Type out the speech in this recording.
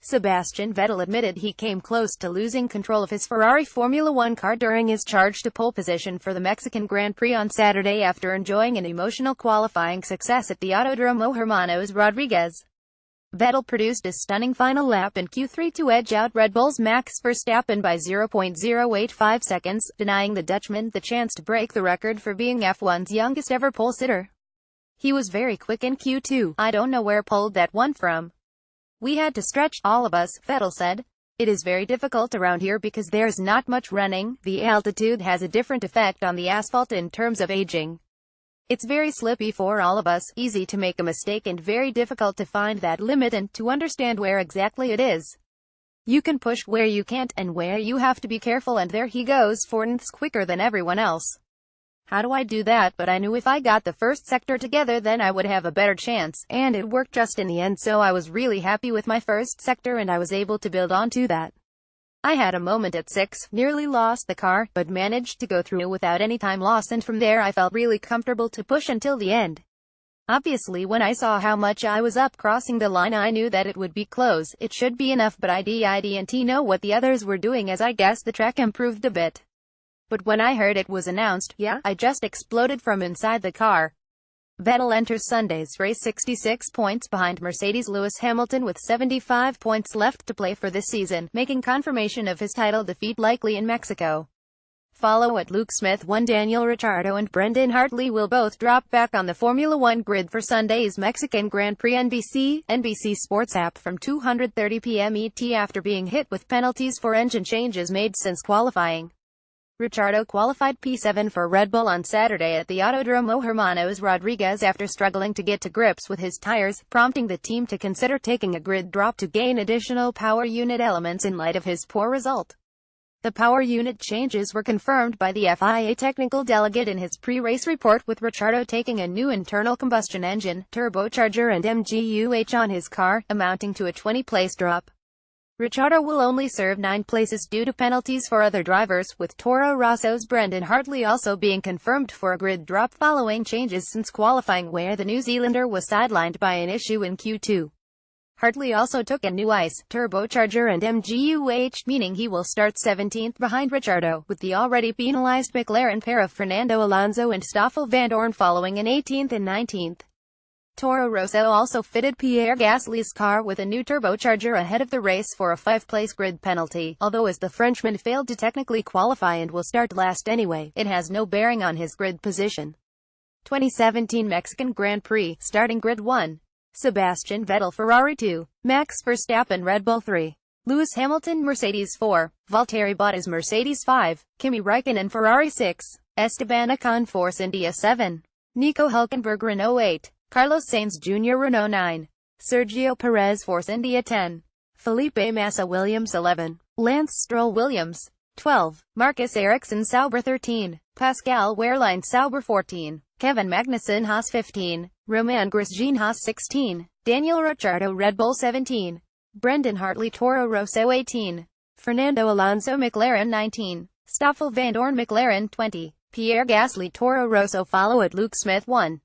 Sebastian Vettel admitted he came close to losing control of his Ferrari Formula One car during his charge to pole position for the Mexican Grand Prix on Saturday after enjoying an emotional qualifying success at the Autódromo Hermanos Rodriguez. Vettel produced a stunning final lap in Q3 to edge out Red Bull's Max Verstappen by 0.085 seconds, denying the Dutchman the chance to break the record for being F1's youngest ever pole sitter. "He was very quick in Q2. I don't know where pulled that one from. We had to stretch, all of us," Vettel said. "It is very difficult around here because there's not much running. The altitude has a different effect on the asphalt in terms of aging. It's very slippy for all of us, easy to make a mistake and very difficult to find that limit and to understand where exactly it is. You can push where you can't and where you have to be careful, and there he goes 4/10 quicker than everyone else. How do I do that? But I knew if I got the first sector together then I would have a better chance, and it worked just in the end, so I was really happy with my first sector and I was able to build onto that. I had a moment at 6, nearly lost the car, but managed to go through without any time loss, and from there I felt really comfortable to push until the end. Obviously when I saw how much I was up crossing the line I knew that it would be close. It should be enough, but I didn't know what the others were doing as I guess the track improved a bit. But when I heard it was announced, yeah, I just exploded from inside the car." Vettel enters Sunday's race 66 points behind Mercedes' Lewis Hamilton with 75 points left to play for this season, making confirmation of his title defeat likely in Mexico. Follow at Luke Smith 1. Daniel Ricciardo and Brendan Hartley will both drop back on the Formula One grid for Sunday's Mexican Grand Prix. NBC Sports app from 2:30 p.m. ET after being hit with penalties for engine changes made since qualifying. Ricciardo qualified P7 for Red Bull on Saturday at the Autódromo Hermanos Rodriguez after struggling to get to grips with his tires, prompting the team to consider taking a grid drop to gain additional power unit elements in light of his poor result. The power unit changes were confirmed by the FIA technical delegate in his pre-race report, with Ricciardo taking a new internal combustion engine, turbocharger and MGUH on his car, amounting to a 20-place drop. Ricciardo will only serve 9 places due to penalties for other drivers, with Toro Rosso's Brendan Hartley also being confirmed for a grid drop following changes since qualifying, where the New Zealander was sidelined by an issue in Q2. Hartley also took a new ICE, turbocharger and MGUH, meaning he will start 17th behind Ricciardo, with the already penalized McLaren pair of Fernando Alonso and Stoffel Vandoorne following in 18th and 19th. Toro Rosso also fitted Pierre Gasly's car with a new turbocharger ahead of the race for a 5-place grid penalty, although as the Frenchman failed to technically qualify and will start last anyway, it has no bearing on his grid position. 2017 Mexican Grand Prix, starting grid 1. Sebastian Vettel Ferrari 2, Max Verstappen Red Bull 3, Lewis Hamilton Mercedes 4, Valtteri Bottas Mercedes 5, Kimi Räikkönen Ferrari 6, Esteban Ocon Force India 7, Nico Hülkenberg Renault 8, Carlos Sainz Jr. Renault 9, Sergio Perez Force India 10, Felipe Massa Williams 11, Lance Stroll Williams 12, Marcus Ericsson Sauber 13, Pascal Wehrlein Sauber 14, Kevin Magnussen Haas 15, Romain Grosjean Haas 16, Daniel Ricciardo Red Bull 17, Brendan Hartley Toro Rosso 18, Fernando Alonso McLaren 19, Stoffel Vandoorne McLaren 20, Pierre Gasly Toro Rosso. Follow at Luke Smith 1.